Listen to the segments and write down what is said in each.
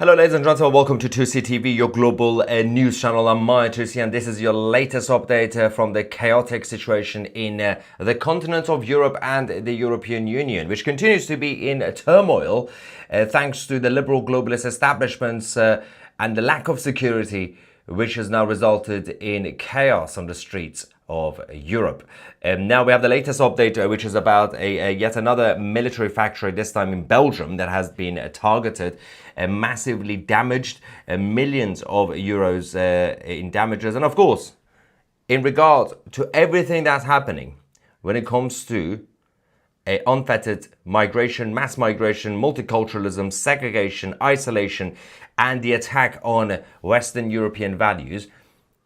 Hello ladies and gentlemen, welcome to 2CTV, your global news channel. I'm Maya 2C and this is your latest update from the chaotic situation in the continent of Europe and the European Union, which continues to be in turmoil thanks to the liberal globalist establishments and the lack of security, which has now resulted in chaos on the streets of Europe. Now we have the latest update, which is about yet another military factory, this time in Belgium, that has been targeted, massively damaged, millions of euros in damages. And of course, in regard to everything that's happening when it comes to unfettered migration, mass migration, multiculturalism, segregation, isolation, and the attack on Western European values,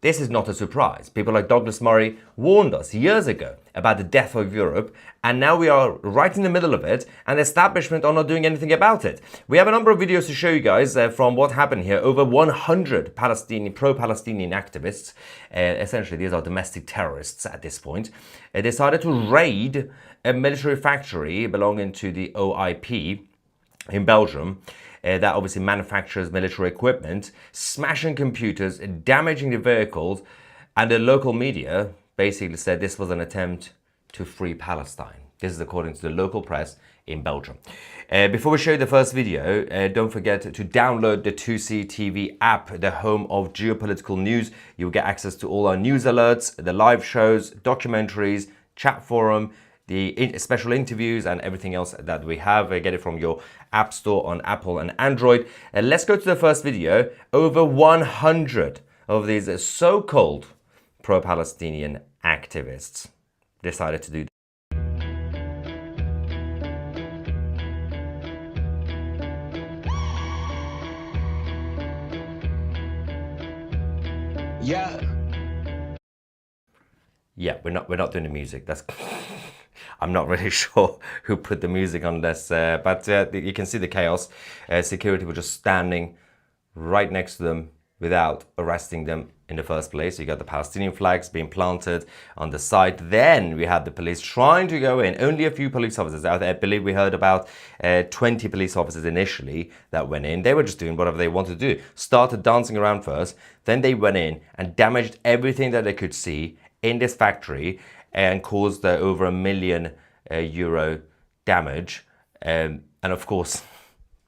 this is not a surprise. People like Douglas Murray warned us years ago about the death of Europe, and now we are right in the middle of it, and the establishment are not doing anything about it. We have a number of videos to show you guys from what happened here. Over 100 pro-Palestinian activists, essentially these are domestic terrorists at this point, decided to raid a military factory belonging to the OIP in Belgium. That obviously manufactures military equipment, smashing computers, damaging the vehicles, and the local media basically said this was an attempt to free Palestine. This is according to the local press in Belgium. Before we show you the first video, don't forget to download the 2CTV app, the home of geopolitical news. You'll get access to all our news alerts, the live shows, documentaries, chat forum, the special interviews and everything else that we have. Get it from your app store on Apple and Android. Let's go to the first video. Over 100 of these so-called pro-Palestinian activists decided to do that. Yeah, we're not doing the music. That's I'm not really sure who put the music on this, but you can see the chaos. Security were just standing right next to them without arresting them in the first place. You got the Palestinian flags being planted on the site. Then we had the police trying to go in. Only a few police officers. I believe we heard about 20 police officers initially that went in. They were just doing whatever they wanted to do. Started dancing around first. Then they went in and damaged everything that they could see in this factory and caused over €1 million damage. And of course,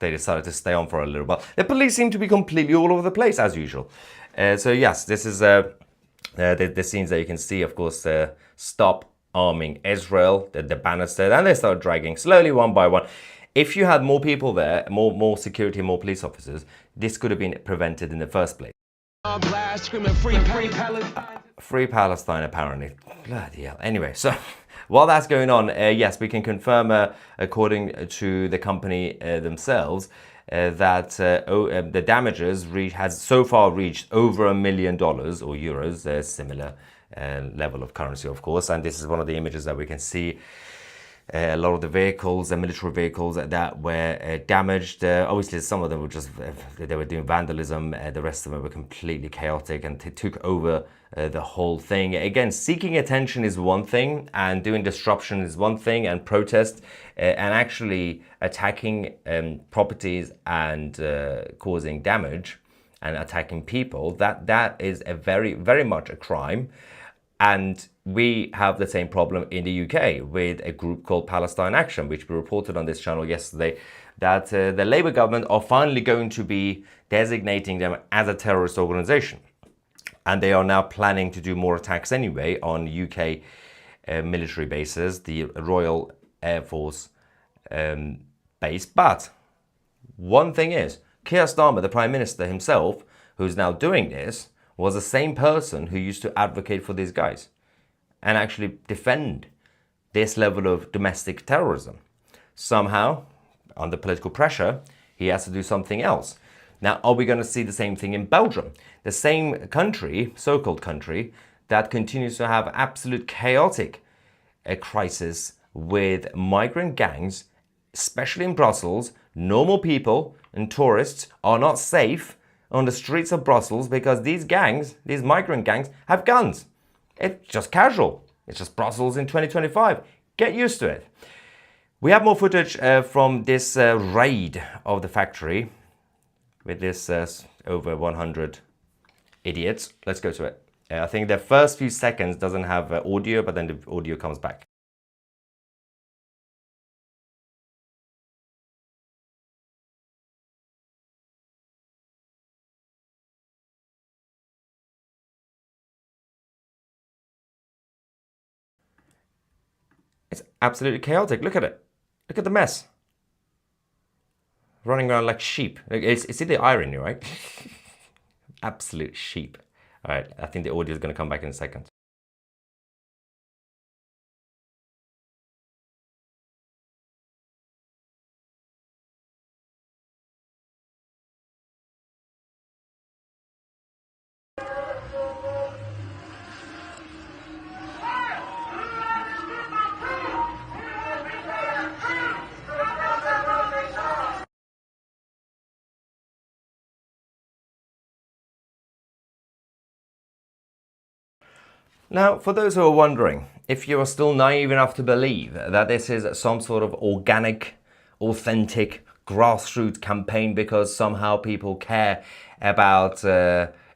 they decided to stay on for a little while. The police seem to be completely all over the place as usual. So yes, this is the scenes that you can see, of course, stop arming Israel, the banners there, and they start dragging slowly one by one. If you had more people there, more security, more police officers, this could have been prevented in the first place. Free Palestine, apparently. Bloody hell. Anyway, so while that's going on, yes, we can confirm, according to the company themselves, that the damages has so far reached over $1 million or euros, similar level of currency, of course. And this is one of the images that we can see. A lot of the vehicles, the military vehicles that were damaged. Obviously, some of them were just, they were doing vandalism. The rest of them were completely chaotic and took over the whole thing. Again, seeking attention is one thing and doing disruption is one thing, and protest and actually attacking properties and causing damage and attacking people, that is a very much a crime. And we have the same problem in the UK with a group called Palestine Action, which we reported on this channel yesterday, that the Labour government are finally going to be designating them as a terrorist organization. And they are now planning to do more attacks anyway on UK military bases, the Royal Air Force base. But one thing is, Keir Starmer, the Prime Minister himself, who's now doing this, was the same person who used to advocate for these guys and actually defend this level of domestic terrorism. Somehow, under political pressure, he has to do something else. Now, are we going to see the same thing in Belgium? The same country, so-called country, that continues to have absolute chaotic crisis with migrant gangs, especially in Brussels. Normal people and tourists are not safe on the streets of Brussels because these gangs, these migrant gangs, have guns. It's just casual. It's just Brussels in 2025. Get used to it. We have more footage from this raid of the factory. with this over 100 idiots. Let's go to it. I think the first few seconds doesn't have audio, but then the audio comes back. It's absolutely chaotic. Look at it. Look at the mess. Running around like sheep. It's the irony, right? Absolute sheep. All right, I think the audio is going to come back in a second. Now, for those who are wondering, if you are still naive enough to believe that this is some sort of organic, authentic, grassroots campaign because somehow people care about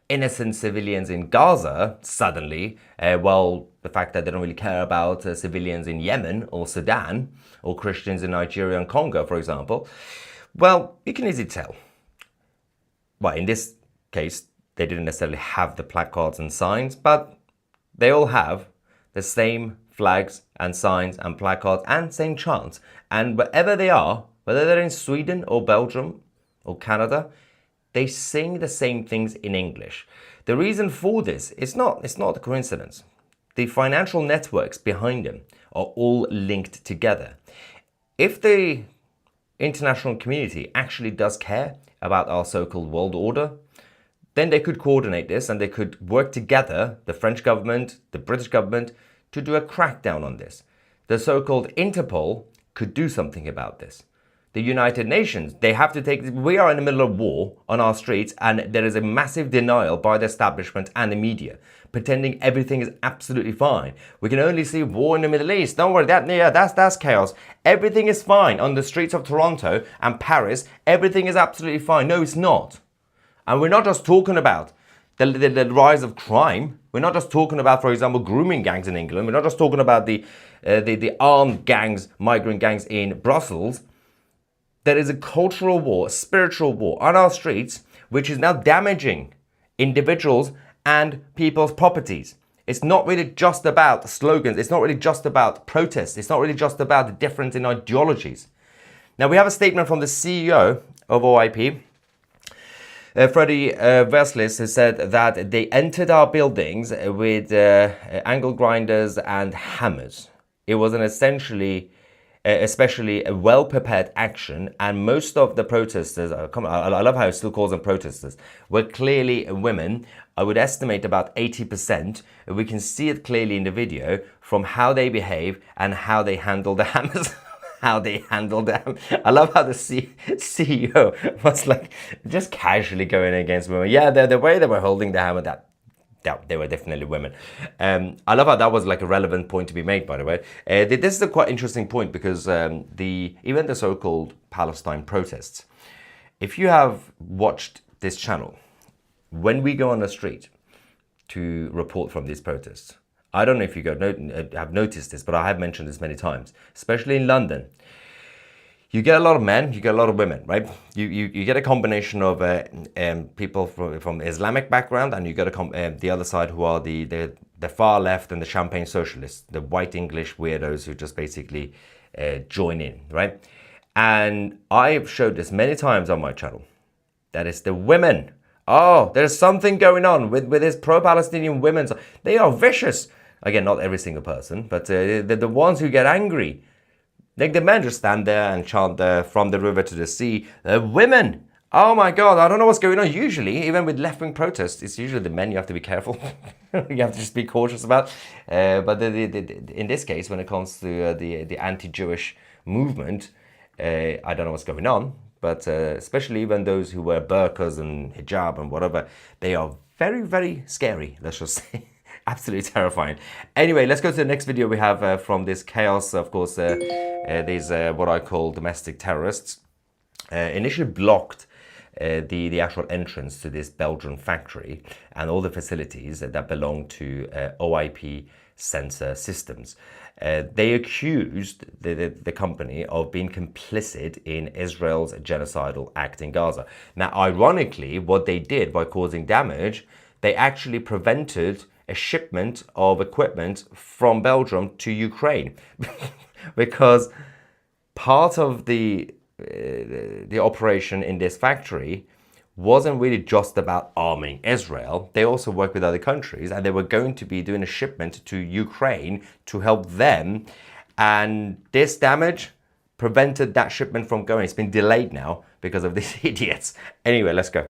innocent civilians in Gaza suddenly, well, the fact that they don't really care about civilians in Yemen or Sudan or Christians in Nigeria and Congo, for example, well, you can easily tell. Well, in this case, they didn't necessarily have the placards and signs, but they all have the same flags and signs and placards and same chants. And wherever they are, whether they're in Sweden or Belgium or Canada, they sing the same things in English. The reason for this is not a coincidence. The financial networks behind them are all linked together. If the international community actually does care about our so-called world order, then they could coordinate this and they could work together, the French government, the British government, to do a crackdown on this. The so-called Interpol could do something about this. The United Nations, they have to take, we are in the middle of war on our streets and there is a massive denial by the establishment and the media, pretending everything is absolutely fine. We can only see war in the Middle East. Don't worry, that's chaos. Everything is fine on the streets of Toronto and Paris. Everything is absolutely fine. No, it's not. And we're not just talking about the rise of crime. We're not just talking about, for example, grooming gangs in England. We're not just talking about the armed gangs, migrant gangs in Brussels. There is a cultural war, a spiritual war on our streets, which is now damaging individuals and people's properties. It's not really just about slogans. It's not really just about protests. It's not really just about the difference in ideologies. Now, we have a statement from the CEO of OIP, Freddie Verslis, has said that they entered our buildings with angle grinders and hammers. It was an especially a well-prepared action, and most of the protesters, I love how he still calls them protesters, were clearly women. I would estimate about 80%. We can see it clearly in the video from how they behave and how they handle the hammers. How they handled them. I love how the CEO was like just casually going against women. Yeah, the way they were holding the hammer, that they were definitely women. I love how that was like a relevant point to be made, by the way. This is a quite interesting point because even the so-called Palestine protests, if you have watched this channel, when we go on the street to report from these protests, I don't know if you have noticed this, but I have mentioned this many times, especially in London. You get a lot of men, you get a lot of women, right? You get a combination of people from Islamic background, and you get the other side who are the far left and the champagne socialists, the white English weirdos who just basically join in, right? And I've showed this many times on my channel. That is the women. Oh, there's something going on with these pro-Palestinian women. They are vicious. Again, not every single person, but the ones who get angry. Like the men just stand there and chant from the river to the sea. Women, oh my God, I don't know what's going on. Usually, even with left-wing protests, it's usually the men you have to be careful. You have to just be cautious about. But in this case, when it comes to the anti-Jewish movement, I don't know what's going on. But especially even those who wear burqas and hijab and whatever, they are very, very scary, let's just say. Absolutely terrifying. Anyway, let's go to the next video we have from this chaos. Of course, these what I call domestic terrorists initially blocked the actual entrance to this Belgian factory and all the facilities that belong to OIP sensor systems. They accused the company of being complicit in Israel's genocidal act in Gaza. Now, ironically, what they did by causing damage, they actually prevented a shipment of equipment from Belgium to Ukraine because part of the operation in this factory wasn't really just about arming Israel. They also worked with other countries, and they were going to be doing a shipment to Ukraine to help them. And this damage prevented that shipment from going. It's been delayed now because of these idiots. Anyway, let's go.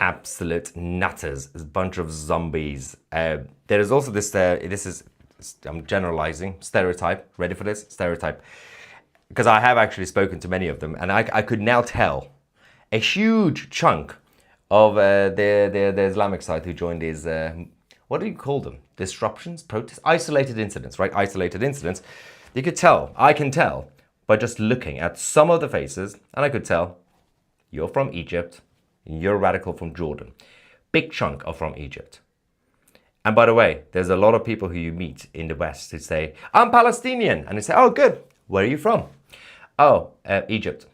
Absolute nutters, a bunch of zombies. There is also this, I'm generalizing, stereotype. Ready for this? Stereotype. Because I have actually spoken to many of them, and I could now tell a huge chunk of the Islamic side who joined these, what do you call them? Disruptions? Protests? Isolated incidents, right? Isolated incidents. You could tell, I can tell, by just looking at some of the faces, and I could tell, you're from Egypt, you're radical from Jordan. Big chunk are from Egypt. And by the way, there's a lot of people who you meet in the West who say, I'm Palestinian. And they say, oh, good. Where are you from? Oh, Egypt.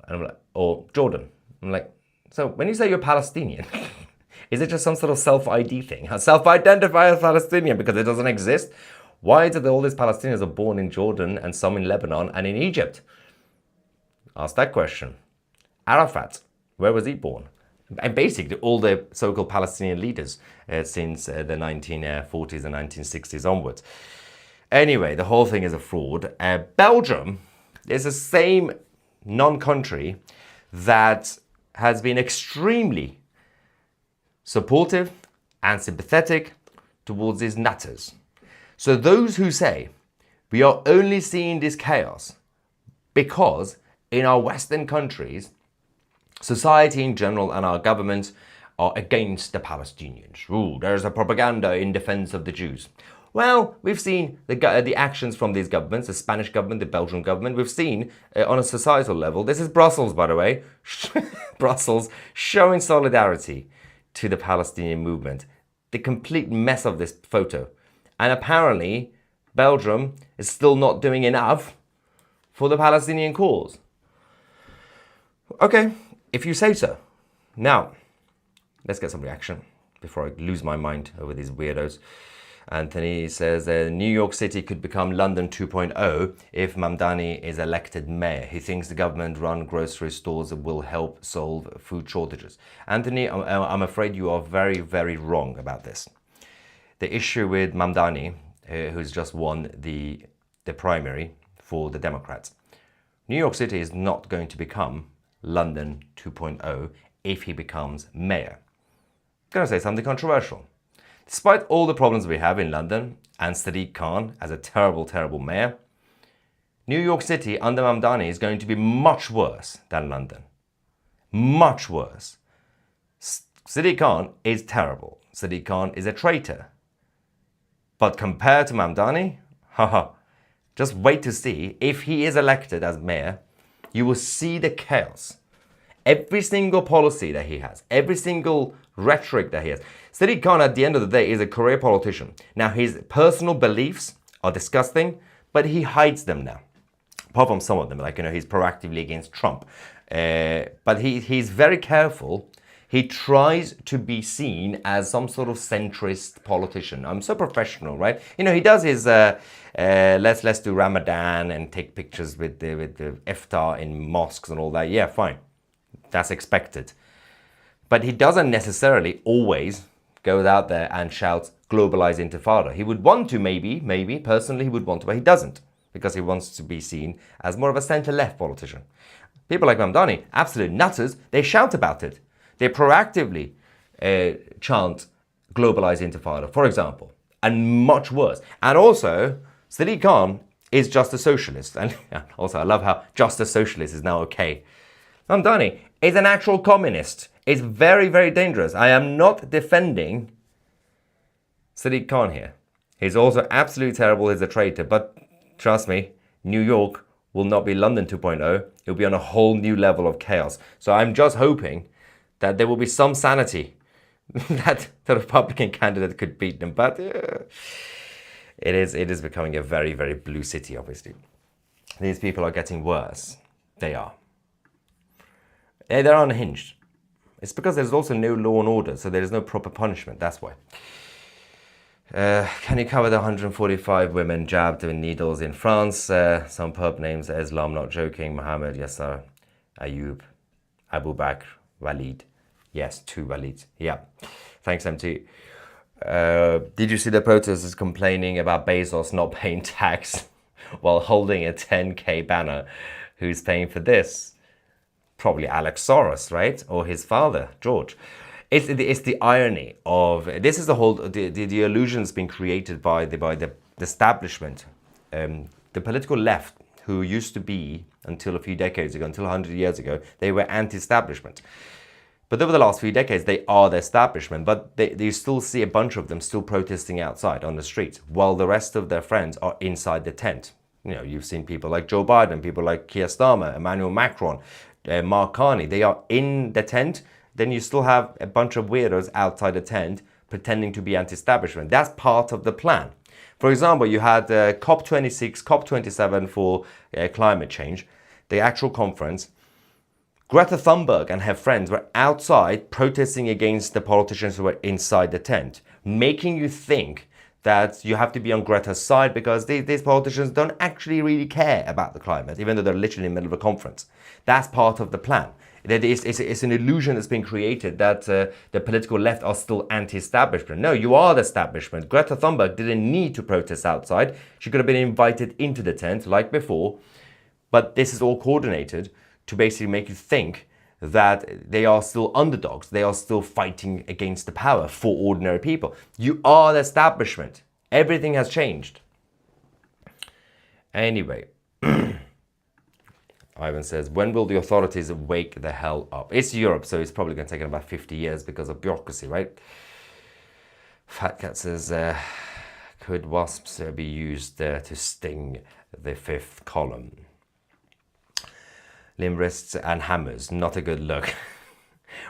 And I'm like, or Jordan. I'm like, so when you say you're Palestinian, is it just some sort of self-ID thing? Self-identify as Palestinian because it doesn't exist? Why is it that all these Palestinians are born in Jordan and some in Lebanon and in Egypt? Ask that question. Arafat, where was he born? And basically all the so-called Palestinian leaders since the 1940s and 1960s onwards. Anyway, the whole thing is a fraud. Belgium is the same non-country that has been extremely supportive and sympathetic towards these nutters. So those who say we are only seeing this chaos because in our Western countries, society in general and our governments are against the Palestinians. Ooh, there's a propaganda in defense of the Jews. Well, we've seen the actions from these governments, the Spanish government, the Belgian government. We've seen on a societal level, this is Brussels, by the way, Brussels showing solidarity to the Palestinian movement. The complete mess of this photo. And apparently, Belgium is still not doing enough for the Palestinian cause. Okay, if you say so. Now, let's get some reaction before I lose my mind over these weirdos. Anthony says New York City could become London 2.0 if Mamdani is elected mayor. He thinks the government-run grocery stores will help solve food shortages. Anthony, I'm afraid you are very, very wrong about this. The issue with Mamdani, who's just won the primary for the Democrats, New York City is not going to become London 2.0 if he becomes mayor. I'm going to say something controversial. Despite all the problems we have in London and Sadiq Khan as a terrible, terrible mayor, New York City under Mamdani is going to be much worse than London. Much worse. Sadiq Khan is terrible. Sadiq Khan is a traitor. But compared to Mamdani, just wait to see. If he is elected as mayor, you will see the chaos. Every single policy that he has, every single rhetoric that he has. Sadiq Khan, at the end of the day, is a career politician. Now, his personal beliefs are disgusting, but he hides them now. Apart from some of them, like, he's proactively against Trump. But he's very careful He tries to be seen as some sort of centrist politician. I'm so professional, right? You know, he does his let's do Ramadan and take pictures with the iftar in mosques and all that. Yeah, fine, that's expected. But he doesn't necessarily always go out there and shout globalize intifada. He would want to, maybe personally he would want to, but he doesn't, because he wants to be seen as more of a center-left politician. People like Mamdani, absolute nutters, they shout about it. They proactively chant globalize intifada, for example, and much worse. And also, Sadiq Khan is just a socialist. And also, I love how just a socialist is now okay. Mamdani is an actual communist. It's very, very dangerous. I am not defending Sadiq Khan here. He's also absolutely terrible. He's a traitor. But trust me, New York will not be London 2.0. It'll be on a whole new level of chaos. So I'm just hoping that there will be some sanity that the Republican candidate could beat them. But it is becoming a very, very blue city, obviously. These people are getting worse. They are. They're unhinged. It's because there's also no law and order, so there is no proper punishment. That's why. Can you cover the 145 women jabbed with needles in France? Some pub names: Islam, not joking. Mohammed, Yasser, Ayub, Abu Bakr, Walid. Yes, 2 Walids. Yeah. Thanks, MT. Did you see the protesters complaining about Bezos not paying tax while holding a 10K banner? Who's paying for this? Probably Alex Soros, right? Or his father, George. It's the irony of this is the whole the illusion that's been created by the establishment, the political left, who used to be until a few decades ago, until 100 years ago, they were anti-establishment. But over the last few decades, they are the establishment. But you still see a bunch of them still protesting outside on the streets, while the rest of their friends are inside the tent. You know, you've seen people like Joe Biden, people like Keir Starmer, Emmanuel Macron, Mark Carney. They are in the tent. Then you still have a bunch of weirdos outside the tent pretending to be anti-establishment. That's part of the plan. For example, you had COP26, COP27 for climate change, the actual conference. Greta Thunberg and her friends were outside protesting against the politicians who were inside the tent, making you think that you have to be on Greta's side because these politicians don't actually really care about the climate, even though they're literally in the middle of a conference. That's part of the plan. It's an illusion that's been created that the political left are still anti-establishment. No, you are the establishment. Greta Thunberg didn't need to protest outside. She could have been invited into the tent like before. But this is all coordinated to basically make you think that they are still underdogs. They are still fighting against the power for ordinary people. You are the establishment. Everything has changed. Anyway. Ivan says, when will the authorities wake the hell up? It's Europe, so it's probably going to take about 50 years because of bureaucracy, right? Fat Cat says, could wasps be used to sting the 5th column? Limb wrists and hammers, not a good look.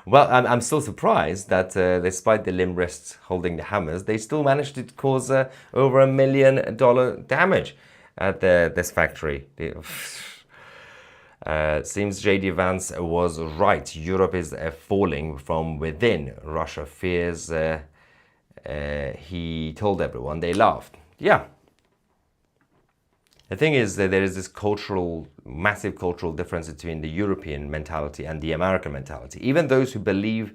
Well, I'm still surprised that despite the limb wrists holding the hammers, they still managed to cause over $1 million damage at this factory. Seems JD Vance was right. Europe is falling from within. Russia fears. He told everyone. They laughed. Yeah. The thing is that there is this massive cultural difference between the European mentality and the American mentality. Even those who believe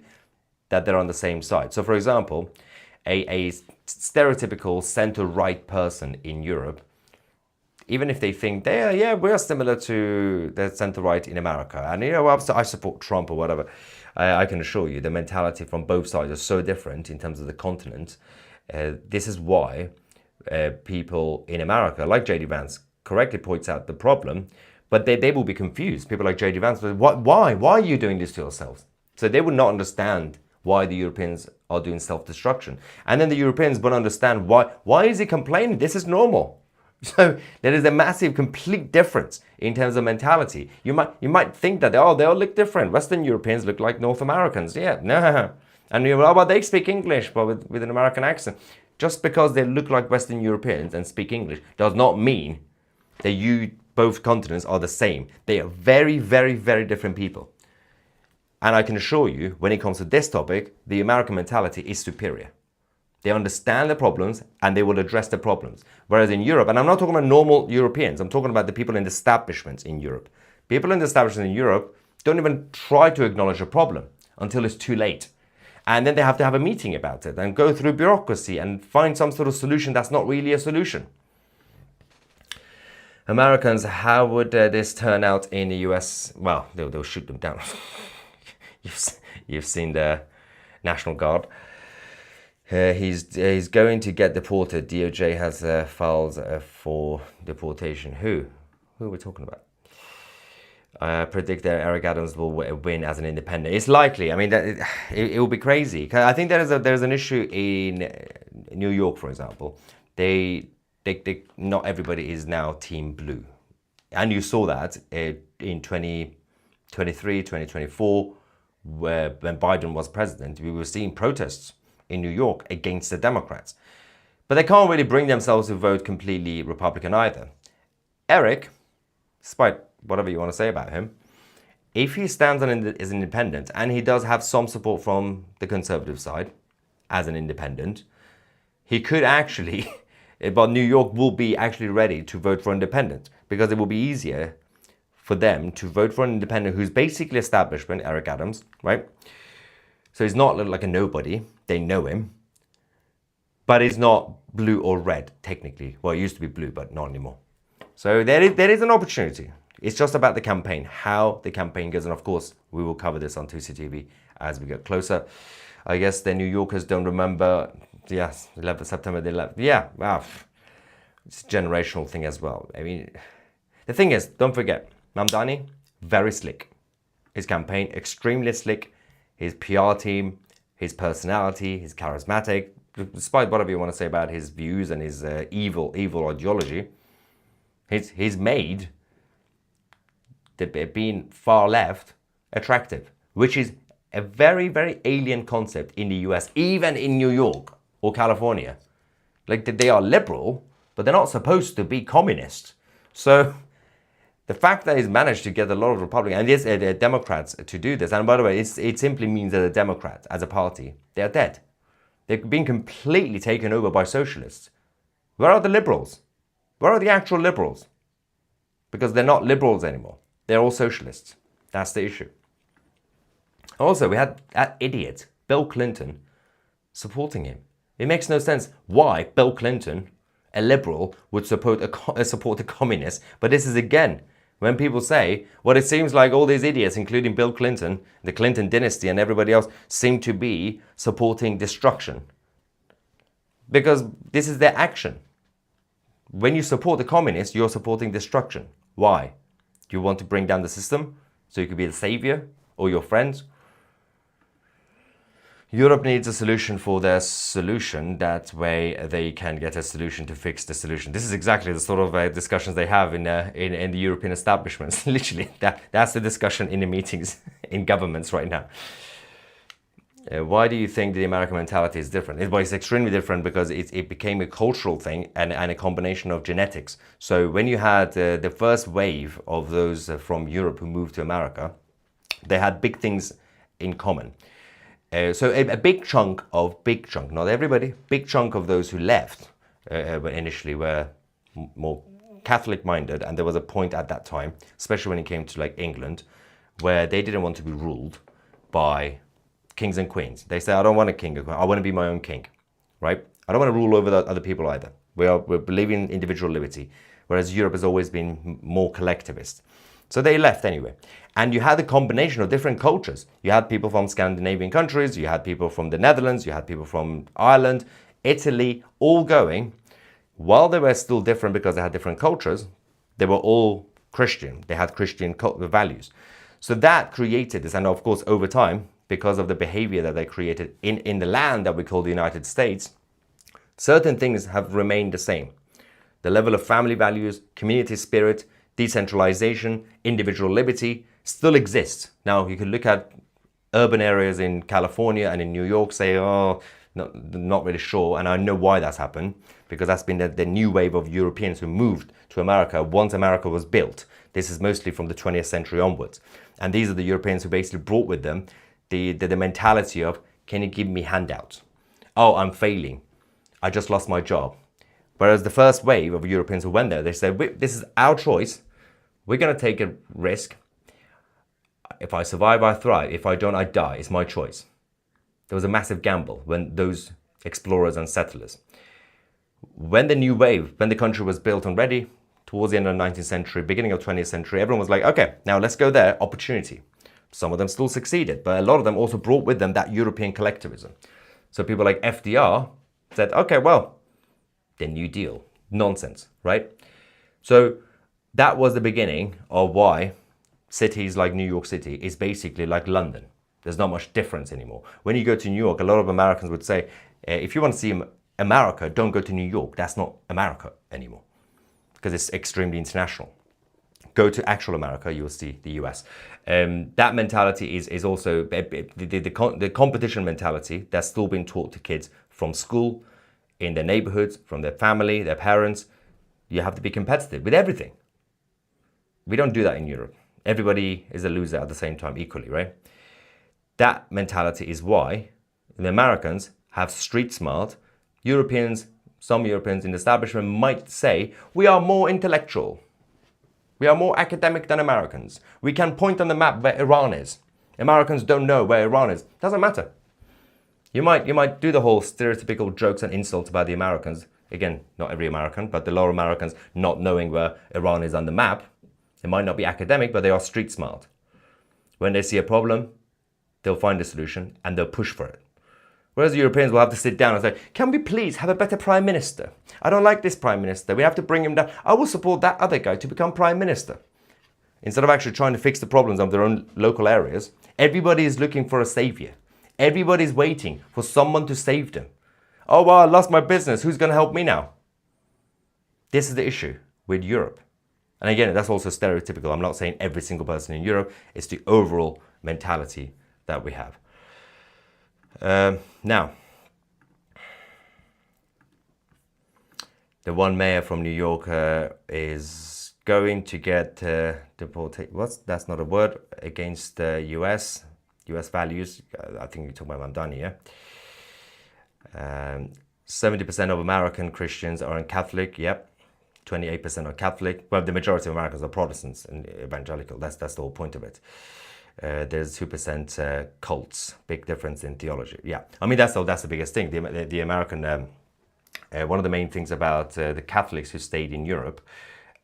that they're on the same side. So, for example, a stereotypical center-right person in Europe, even if they think we're similar to the center-right in America, and I support Trump or whatever, I can assure you the mentality from both sides is so different in terms of the continent. This is why people in America, like JD Vance, correctly points out the problem, but they will be confused. People like JD Vance, why are you doing this to yourselves? So they would not understand why the Europeans are doing self-destruction, and then the Europeans won't understand why is he complaining? This is normal. So there is a massive, complete difference in terms of mentality. You might think that they all look different. Western Europeans look like North Americans. Yeah, no. And they speak English, but with an American accent. Just because they look like Western Europeans and speak English does not mean that both continents are the same. They are very, very, very different people. And I can assure you, when it comes to this topic, the American mentality is superior. They understand the problems and they will address the problems. Whereas in Europe, and I'm not talking about normal Europeans, I'm talking about the people in the establishments in Europe. People in the establishments in Europe don't even try to acknowledge a problem until it's too late. And then they have to have a meeting about it and go through bureaucracy and find some sort of solution that's not really a solution. Americans, how would this turn out in the US? Well, they'll shoot them down. You've seen the National Guard. He's going to get deported. DOJ has files for deportation. Who are we talking about? I predict that Eric Adams will win as an independent. It's likely. I mean, it will be crazy. I think there's an issue in New York, for example. Not everybody is now Team Blue, and you saw that in 2023, 2024, when Biden was president. We were seeing protests in New York against the Democrats. But they can't really bring themselves to vote completely Republican either. Eric, despite whatever you want to say about him, if he stands as an independent, and he does have some support from the conservative side as an independent, he could actually, but New York will be actually ready to vote for independent, because it will be easier for them to vote for an independent who's basically establishment, Eric Adams, right? So he's not like a nobody. They know him. But he's not blue or red, technically. Well, it used to be blue, but not anymore. So there is an opportunity. It's just about the campaign, how the campaign goes. And of course, we will cover this on 2CTV as we get closer. I guess the New Yorkers don't remember, yes, 11th September, they left. Yeah, wow. It's a generational thing as well. I mean, the thing is, don't forget, Mamdani, very slick. His campaign, extremely slick. His PR team, his personality, his charismatic, despite whatever you want to say about his views and his evil ideology, he's made being far left attractive, which is a very, very alien concept in the US, even in New York or California. Like, they are liberal, but they're not supposed to be communist. So the fact that he's managed to get a lot of Republicans and Democrats to do this, and by the way, it simply means that the Democrats, as a party, they are dead. They've been completely taken over by socialists. Where are the liberals? Where are the actual liberals? Because they're not liberals anymore. They're all socialists. That's the issue. Also, we had that idiot, Bill Clinton, supporting him. It makes no sense why Bill Clinton, a liberal, would support a communist. But this is, again, when people say, well, it seems like all these idiots, including Bill Clinton, the Clinton dynasty and everybody else, seem to be supporting destruction. Because this is their action. When you support the communists, you're supporting destruction. Why? Do you want to bring down the system so you could be the savior or your friends? Europe needs a solution for their solution. That way they can get a solution to fix the solution. This is exactly the sort of discussions they have in the European establishments. Literally, that's the discussion in the meetings in governments right now. Why do you think the American mentality is different? It's extremely different because it became a cultural thing and a combination of genetics. So when you had the first wave of those from Europe who moved to America, they had big things in common. So a big chunk, not everybody, big chunk of those who left initially were more Catholic-minded, and there was a point at that time, especially when it came to like England, where they didn't want to be ruled by kings and queens. They say, I don't want a king or queen, I want to be my own king, right? I don't want to rule over the other people either. We're believing in individual liberty, whereas Europe has always been more collectivist. So they left anyway. And you had a combination of different cultures. You had people from Scandinavian countries, you had people from the Netherlands, you had people from Ireland, Italy, all going. While they were still different because they had different cultures, they were all Christian. They had Christian values. So that created this. And of course, over time, because of the behavior that they created in the land that we call the United States, certain things have remained the same. The level of family values, community spirit, decentralization, individual liberty still exists. Now, you can look at urban areas in California and in New York, say, oh, not really sure. And I know why that's happened, because that's been the new wave of Europeans who moved to America once America was built. This is mostly from the 20th century onwards. And these are the Europeans who basically brought with them the mentality of, can you give me handouts? Oh, I'm failing. I just lost my job. Whereas the first wave of Europeans who went there, they said, this is our choice. We're going to take a risk. If I survive, I thrive. If I don't, I die. It's my choice. There was a massive gamble when those explorers and settlers. When the new wave, when the country was built and ready, towards the end of the 19th century, beginning of 20th century, everyone was like, okay, now let's go there, opportunity. Some of them still succeeded, but a lot of them also brought with them that European collectivism. So people like FDR said, okay, well, the New Deal, nonsense, right? So that was the beginning of why cities like New York City is basically like London. There's not much difference anymore. When you go to New York, a lot of Americans would say, if you want to see America, don't go to New York. That's not America anymore because it's extremely international. Go to actual America, you'll see the US. That mentality is also the competition mentality that's still being taught to kids from school, in their neighborhoods, from their family, their parents. You have to be competitive with everything. We don't do that in Europe. Everybody is a loser at the same time equally, right? That mentality is why the Americans have street smart. Europeans, some Europeans in the establishment might say, we are more intellectual. We are more academic than Americans. We can point on the map where Iran is. Americans don't know where Iran is. Doesn't matter. You might do the whole stereotypical jokes and insults about the Americans. Again, not every American, but a lot of Americans not knowing where Iran is on the map. They might not be academic, but they are street smart. When they see a problem, they'll find a solution and they'll push for it. Whereas the Europeans will have to sit down and say, can we please have a better prime minister? I don't like this prime minister. We have to bring him down. I will support that other guy to become prime minister. Instead of actually trying to fix the problems of their own local areas, everybody is looking for a savior. Everybody's waiting for someone to save them. Oh, well, I lost my business. Who's going to help me now? This is the issue with Europe. And again, that's also stereotypical. I'm not saying every single person in Europe. It's the overall mentality that we have. Now, the one mayor from New York is going to get deported. That's not a word, against US values. I think you're talking about Mamdani, yeah? 70% of American Christians are Catholic, yep. 28% are Catholic. Well, the majority of Americans are Protestants and evangelical. That's the whole point of it. There's 2% cults. Big difference in theology. Yeah, I mean that's the biggest thing. The American one of the main things about the Catholics who stayed in Europe,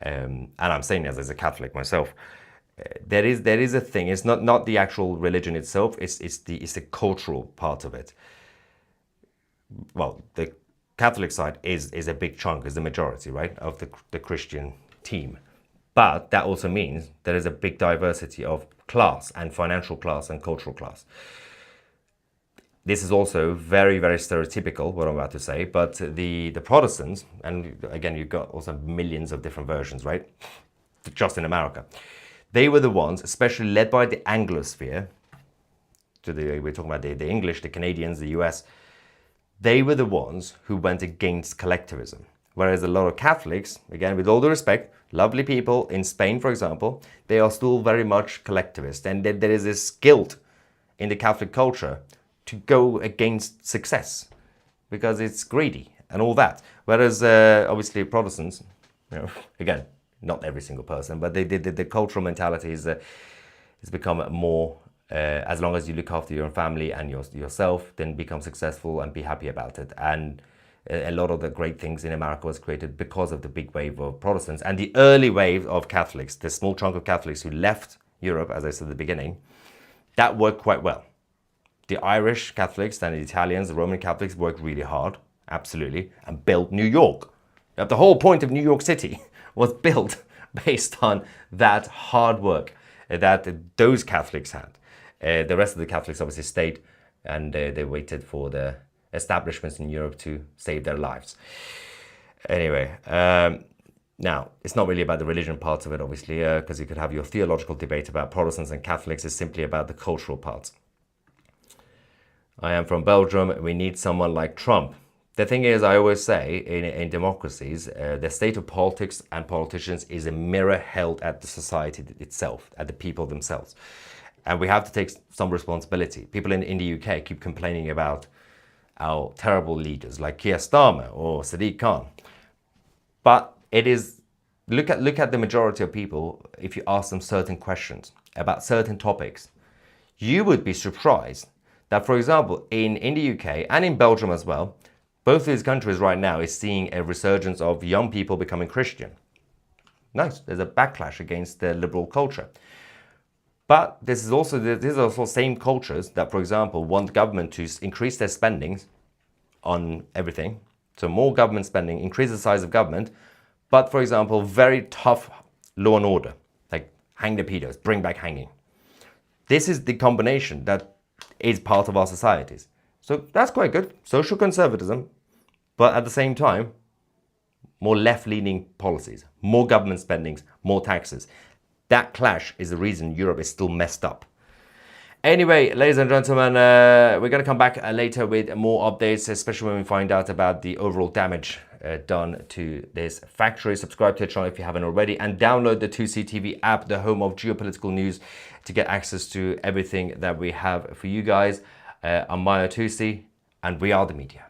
and I'm saying this as a Catholic myself, there is a thing. It's not the actual religion itself. It's the cultural part of it. Well, the Catholic side is a big chunk, is the majority, right, of the Christian team. But that also means there is a big diversity of class and financial class and cultural class. This is also very, very stereotypical, what I'm about to say, but the Protestants, and again, you've got also millions of different versions, right, just in America. They were the ones, especially led by the Anglosphere, we're talking about the English, the Canadians, the US, they were the ones who went against collectivism. Whereas a lot of Catholics, again, with all due respect, lovely people in Spain, for example, they are still very much collectivist. And there is this guilt in the Catholic culture to go against success because it's greedy and all that. Whereas obviously Protestants, again, not every single person, but the cultural mentality has become more, as long as you look after your own family and yourself, then become successful and be happy about it. And a lot of the great things in America was created because of the big wave of Protestants and the early wave of Catholics, the small chunk of Catholics who left Europe, as I said at the beginning, that worked quite well. The Irish Catholics and the Italians, the Roman Catholics worked really hard, absolutely, and built New York. The whole point of New York City was built based on that hard work that those Catholics had. The rest of the Catholics obviously stayed and they waited for the establishments in Europe to save their lives. Anyway, now, it's not really about the religion part of it, obviously, because you could have your theological debate about Protestants and Catholics. It's simply about the cultural parts. I am from Belgium. We need someone like Trump. The thing is, I always say, in democracies, the state of politics and politicians is a mirror held at the society itself, at the people themselves. And we have to take some responsibility. People in the UK keep complaining about our terrible leaders like Keir Starmer or Sadiq Khan. But it is, look at the majority of people, if you ask them certain questions about certain topics, you would be surprised that, for example, in the UK and in Belgium as well, both these countries right now is seeing a resurgence of young people becoming Christian. Nice, there's a backlash against the liberal culture. But these are also same cultures that, for example, want government to increase their spendings on everything. So more government spending, increase the size of government, but, for example, very tough law and order, like hang the pedos, bring back hanging. This is the combination that is part of our societies. So that's quite good. Social conservatism, but at the same time, more left-leaning policies, more government spendings, more taxes. That clash is the reason Europe is still messed up. Anyway, ladies and gentlemen, we're going to come back later with more updates, especially when we find out about the overall damage done to this factory. Subscribe to the channel if you haven't already, and download the 2CTV app, the home of geopolitical news, to get access to everything that we have for you guys. I'm Maya 2C, and we are the media.